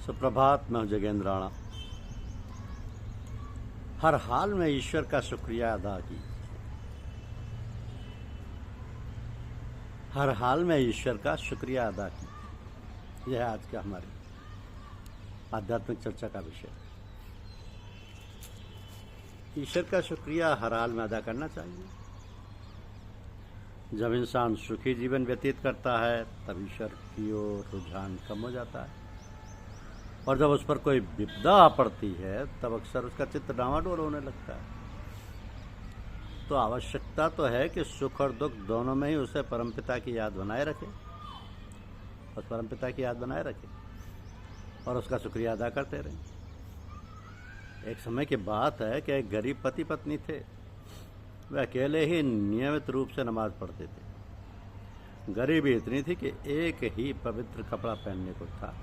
सुप्रभात। मैं जगेंद्र राणा। हर हाल में ईश्वर का शुक्रिया अदा की। हर हाल में ईश्वर का शुक्रिया अदा की। यह है आज का हमारी आध्यात्मिक चर्चा का विषय। ईश्वर का शुक्रिया हर हाल में अदा करना चाहिए। जब इंसान सुखी जीवन व्यतीत करता है तब ईश्वर की ओर रुझान कम हो जाता है, और जब उस पर कोई विपदा आ पड़ती है तब अक्सर उसका चित्त डामाडोल होने लगता है। तो आवश्यकता तो है कि सुख और दुख दोनों में ही उसे परमपिता की याद बनाए रखे, उस परमपिता की याद बनाए रखे और उसका शुक्रिया अदा करते रहे। एक समय की बात है कि एक गरीब पति पत्नी थे। वे अकेले ही नियमित रूप से नमाज पढ़ते थे। गरीबी इतनी थी कि एक ही पवित्र कपड़ा पहनने को था।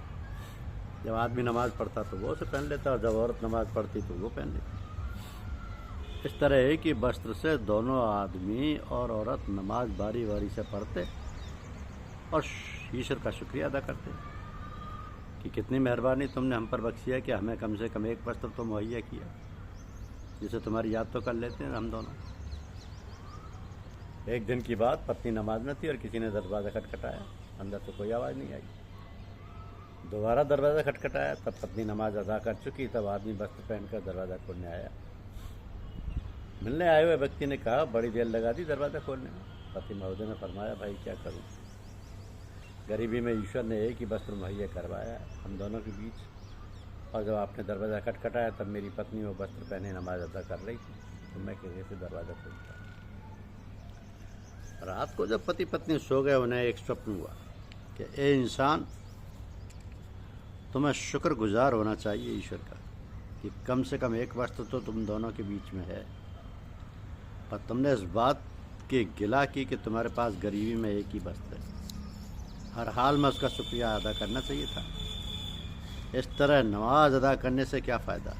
जब आदमी नमाज पढ़ता तो वो उसे पहन लेता, और जब औरत नमाज पढ़ती तो वो पहन लेती। इस तरह एक ही वस्त्र से दोनों आदमी और औरत नमाज बारी बारी से पढ़ते और ईश्वर का शुक्रिया अदा करते कि कितनी मेहरबानी तुमने हम पर बख्शी है कि हमें कम से कम एक वस्त्र तो मुहैया किया, जिसे तुम्हारी याद तो कर लेते हैं हम दोनों। एक दिन की बात, पत्नी नमाज में थी और किसी ने दरवाज़ा खटखटाया। अंदर से कोई आवाज़ नहीं आई। दोबारा दरवाज़ा खटखटाया, तब पत्नी नमाज अदा कर चुकी। तब आदमी वस्त्र पहनकर दरवाज़ा खोलने आया। मिलने आए हुए व्यक्ति ने कहा, बड़ी देर लगा दी दरवाज़ा खोलने में। पति महोदय ने फरमाया, भाई क्या करूं, गरीबी में ईश्वर ने एक ही वस्त्र मुहैया करवाया हम दोनों के बीच, और जब आपने दरवाज़ा खटखटाया तब मेरी पत्नी वो वस्त्र पहने नमाज अदा कर रही थी, तो मैं कैसे दरवाज़ा खोलता। रात को जब पति पत्नी सो गए, उन्हें एक स्वप्न हुआ कि ए इंसान, तुम्हें शुक्रगुजार होना चाहिए ईश्वर का कि कम से कम एक वस्त्र तो तुम दोनों के बीच में है, और तुमने इस बात की गिला की कि तुम्हारे पास गरीबी में एक ही वस्त्र है। हर हाल में उसका शुक्रिया अदा करना चाहिए था। इस तरह नमाज अदा करने से क्या फ़ायदा।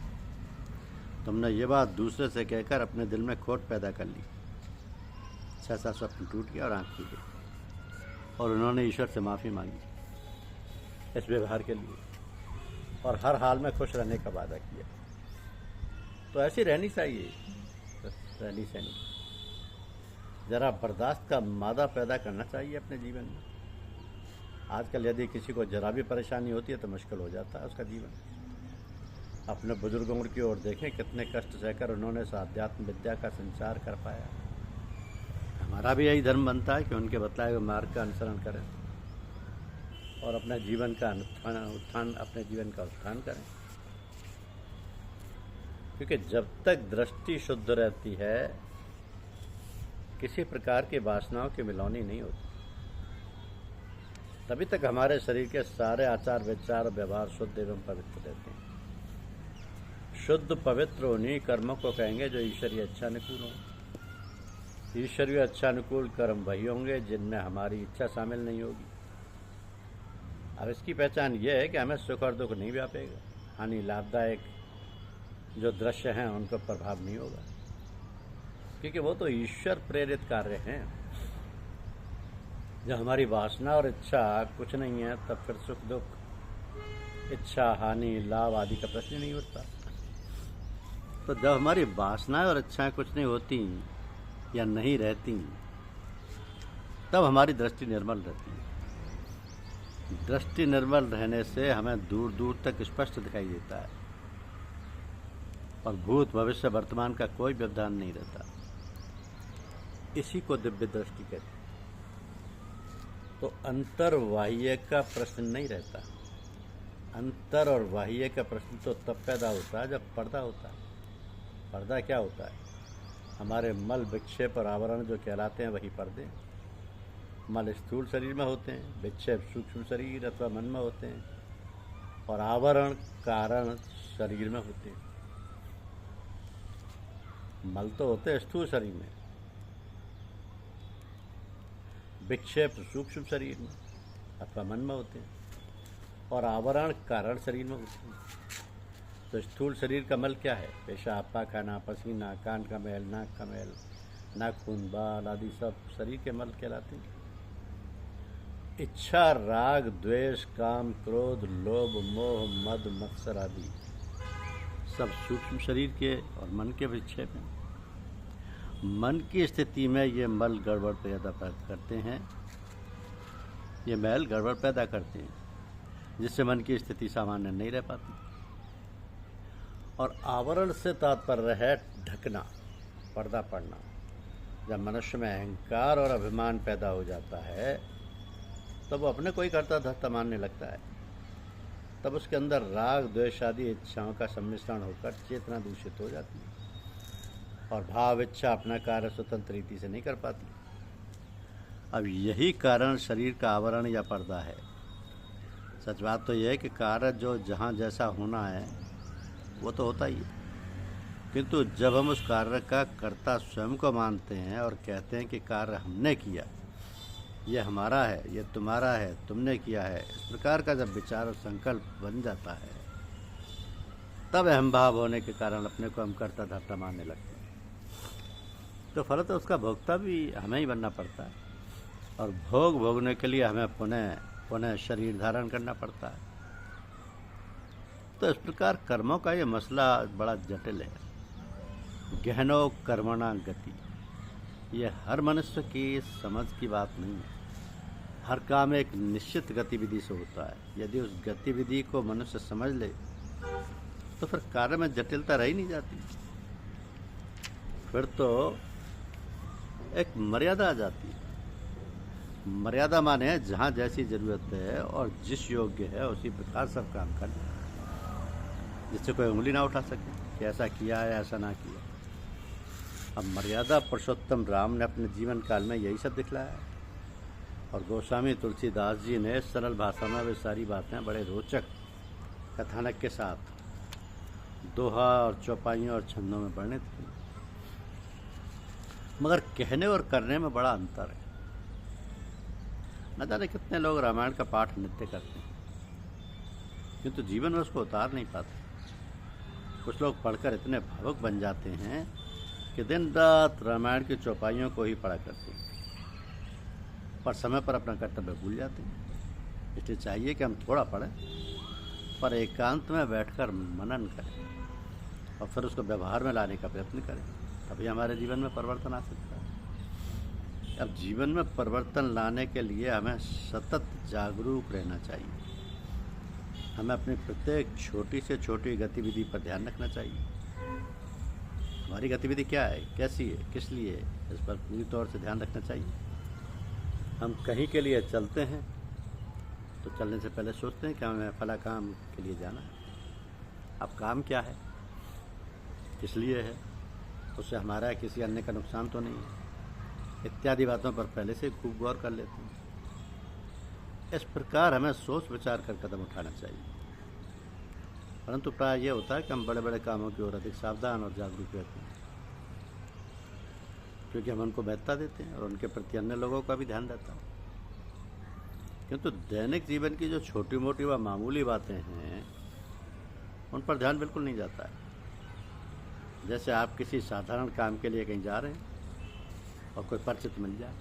तुमने ये बात दूसरे से कहकर अपने दिल में खोट पैदा कर ली। सहसा स्वप्न टूट गया और आँख खुल गई, और उन्होंने ईश्वर से माफ़ी मांगी इस व्यवहार के लिए, और हर हाल में खुश रहने का वादा किया। तो ऐसी रहनी चाहिए, रहनी चाहिए। ज़रा बर्दाश्त का मादा पैदा करना चाहिए अपने जीवन में। आजकल यदि किसी को जरा भी परेशानी होती है तो मुश्किल हो जाता है उसका जीवन। अपने बुजुर्गों की ओर देखें, कितने कष्ट सहकर उन्होंने इस आध्यात्म विद्या का संचार कर पाया। हमारा भी यही धर्म बनता है कि उनके बतलाए हुए मार्ग का अनुसरण करें और अपने जीवन का अपने जीवन का उत्थान करें, क्योंकि जब तक दृष्टि शुद्ध रहती है किसी प्रकार की वासनाओं की मिलौनी नहीं होती, तभी तक हमारे शरीर के सारे आचार विचार और व्यवहार शुद्ध एवं पवित्र रहते हैं। शुद्ध पवित्र उन्हीं कर्मों को कहेंगे जो ईश्वरीय इच्छानुकूल हों। ईश्वरीय इच्छानुकूल कर्म वही होंगे जिनमें हमारी इच्छा शामिल नहीं होगी। अब इसकी पहचान यह है कि हमें सुख और दुख नहीं व्यापेगा, हानि लाभदायक जो दृश्य हैं उन पर प्रभाव नहीं होगा, क्योंकि वो तो ईश्वर प्रेरित कार्य हैं। जब हमारी वासना और इच्छा कुछ नहीं है तब फिर सुख दुख, इच्छा हानि लाभ आदि का प्रश्न नहीं उठता। तो जब हमारी वासनाएं और इच्छाएं कुछ नहीं होती या नहीं रहती, तब हमारी दृष्टि निर्मल रहती है। दृष्टि निर्मल रहने से हमें दूर दूर तक स्पष्ट दिखाई देता है, और भूत भविष्य वर्तमान का कोई व्यवधान नहीं रहता। इसी को दिव्य दृष्टि कहते हैं। तो अंतर बाह्य का प्रश्न नहीं रहता। अंतर और बाह्य का प्रश्न तो तब पैदा होता है जब पर्दा होता है। पर्दा क्या होता है? हमारे मल विक्षेप और आवरण जो कहलाते हैं वही पर्दे। मल स्थूल शरीर में होते हैं, विक्षेप सूक्ष्म शरीर अथवा मन में होते हैं, और आवरण कारण शरीर में होते हैं। मल तो होते हैं स्थूल शरीर में, विक्षेप सूक्ष्म शरीर में अथवा मन में होते हैं, और आवरण कारण शरीर में होते हैं। तो स्थूल शरीर का मल क्या है? पेशाब, पाखाना, पसीना, कान का मैल, नाक का मैल, नाखून, बाल आदि सब शरीर के मल कहलाते हैं। इच्छा, राग, द्वेष, काम, क्रोध, लोभ, मोह, मद, मत्सर आदि सब सूक्ष्म शरीर के और मन के विक्षेप हैं। मन की स्थिति में ये मल गड़बड़ पैदा करते हैं, ये मैल गड़बड़ पैदा करते हैं, जिससे मन की स्थिति सामान्य नहीं रह पाती। और आवरण से तात्पर्य है ढकना, पर्दा पड़ना। जब मनुष्य में अहंकार और अभिमान पैदा हो जाता है तब वो अपने कोई करता धरता मानने लगता है। तब उसके अंदर राग, द्वेष आदि इच्छाओं का सम्मिश्रण होकर चेतना दूषित हो जाती है और भाव इच्छा अपना कार्य स्वतंत्र रीति से नहीं कर पाती। अब यही कारण शरीर का आवरण या पर्दा है। सच बात तो यह है कि कार्य जो जहाँ जैसा होना है वो तो होता ही है, किंतु जब हम उस कार्य का कर्ता स्वयं को मानते हैं और कहते हैं कि कार्य हमने किया, ये हमारा है, ये तुम्हारा है, तुमने किया है, इस प्रकार का जब विचार और संकल्प बन जाता है तब अहम भाव होने के कारण अपने को हम कर्ता धर्ता मानने लगते हैं। तो फल तो उसका भोक्ता भी हमें ही बनना पड़ता है और भोग भोगने के लिए हमें पुनः शरीर धारण करना पड़ता है। तो इस प्रकार कर्मों का ये मसला बड़ा जटिल है। गहनो कर्मणा गति, ये हर मनुष्य की समझ की बात नहीं है। हर काम एक निश्चित गतिविधि से होता है। यदि उस गतिविधि को मनुष्य समझ ले तो फिर कार्य में जटिलता रह ही नहीं जाती। फिर तो एक मर्यादा आ जाती है। मर्यादा माने जहाँ जैसी जरूरत है और जिस योग्य है उसी प्रकार सब काम करना, जिससे कोई उंगली ना उठा सके कि ऐसा किया है, ऐसा ना किया। अब मर्यादा पुरुषोत्तम राम ने अपने जीवन काल में यही सब दिखलाया है और गोस्वामी तुलसीदास जी ने सरल भाषा में वे सारी बातें बड़े रोचक कथानक के साथ दोहा और चौपाइयों और छंदों में वर्णित की। मगर कहने और करने में बड़ा अंतर है। न जाने कितने लोग रामायण का पाठ नित्य करते हैं किंतु जीवन में उसको उतार नहीं पाते। कुछ लोग पढ़कर इतने भावुक बन जाते हैं कि दिन रात रामायण की चौपाइयों को ही पढ़ा करते हैं, पर समय पर अपना कर्तव्य भूल जाते हैं। इसलिए चाहिए कि हम थोड़ा पढ़ें पर एकांत में बैठकर मनन करें और फिर उसको व्यवहार में लाने का प्रयत्न करें, तभी हमारे जीवन में परिवर्तन आ सकता है। अब जीवन में परिवर्तन लाने के लिए हमें सतत जागरूक रहना चाहिए। हमें अपनी प्रत्येक छोटी से छोटी गतिविधि पर ध्यान रखना चाहिए। हमारी गतिविधि क्या है, कैसी है, किस लिए है, इस पर पूरी तौर से ध्यान रखना चाहिए। हम कहीं के लिए चलते हैं तो चलने से पहले सोचते हैं कि हमें फला काम के लिए जाना है। अब काम क्या है, किस लिए है, उससे हमारा या किसी अन्य का नुकसान तो नहीं है, इत्यादि बातों पर पहले से खूब गौर कर लेते हैं। इस प्रकार हमें सोच विचार कर कदम उठाना चाहिए। परंतु प्राय यह होता है कि हम बड़े बड़े कामों की ओर अधिक सावधान और जागरूक रहते हैं, क्योंकि हम उनको महत्ता देते हैं और उनके प्रति अन्य लोगों का भी ध्यान रहता है। किंतु दैनिक जीवन की जो छोटी मोटी व मामूली बातें हैं उन पर ध्यान बिल्कुल नहीं जाता है। जैसे आप किसी साधारण काम के लिए कहीं जा रहे हैं और कोई परिचित मिल जाए,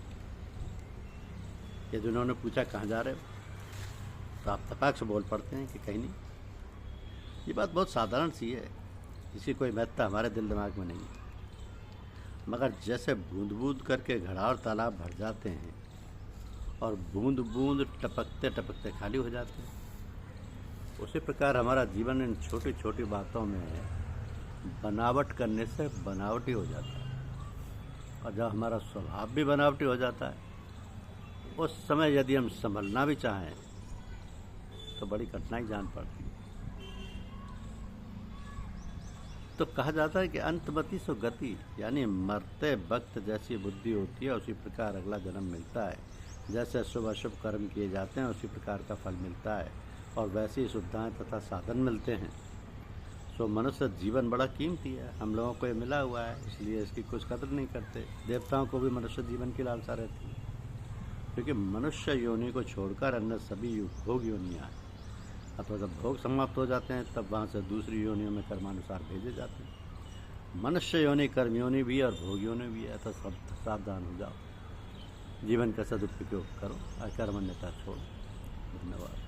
यदि उन्होंने पूछा कहाँ जा रहे हो तो आप तपाक से बोल पड़ते हैं कि कहीं नहीं। ये बात बहुत साधारण सी है, इसकी कोई महत्ता हमारे दिल दिमाग में नहीं है। मगर जैसे बूंद बूंद करके घड़ा और तालाब भर जाते हैं और बूंद बूंद टपकते टपकते खाली हो जाते हैं, उसी प्रकार हमारा जीवन इन छोटी छोटी बातों में बनावट करने से बनावटी हो जाता है। और जब हमारा स्वभाव भी बनावटी हो जाता है उस समय यदि हम संभलना भी चाहें तो बड़ी कठिनाई जान पड़ती है। तो कहा जाता है कि अंतमति सो गति, यानी मरते वक्त जैसी बुद्धि होती है उसी प्रकार अगला जन्म मिलता है। जैसे शुभ अशुभ कर्म किए जाते हैं उसी प्रकार का फल मिलता है और वैसी सुविधाएं तथा साधन मिलते हैं। सो मनुष्य जीवन बड़ा कीमती है, हम लोगों को ये मिला हुआ है, इसलिए इसकी कुछ कदर नहीं करते। देवताओं को भी मनुष्य जीवन की लालसा रहती है, क्योंकि मनुष्य योनि को छोड़कर अन्य सभी भोग योनियाँ हैं। अथवा जब भोग समाप्त हो जाते हैं तब वहाँ से दूसरी योनियों में कर्मानुसार भेजे जाते हैं। मनुष्य योनि कर्म योनि भी और भोग योनि भी है, तो सब सावधान हो जाओ। जीवन का सदुपयोग करो, अकर्मण्यता छोड़ो। धन्यवाद।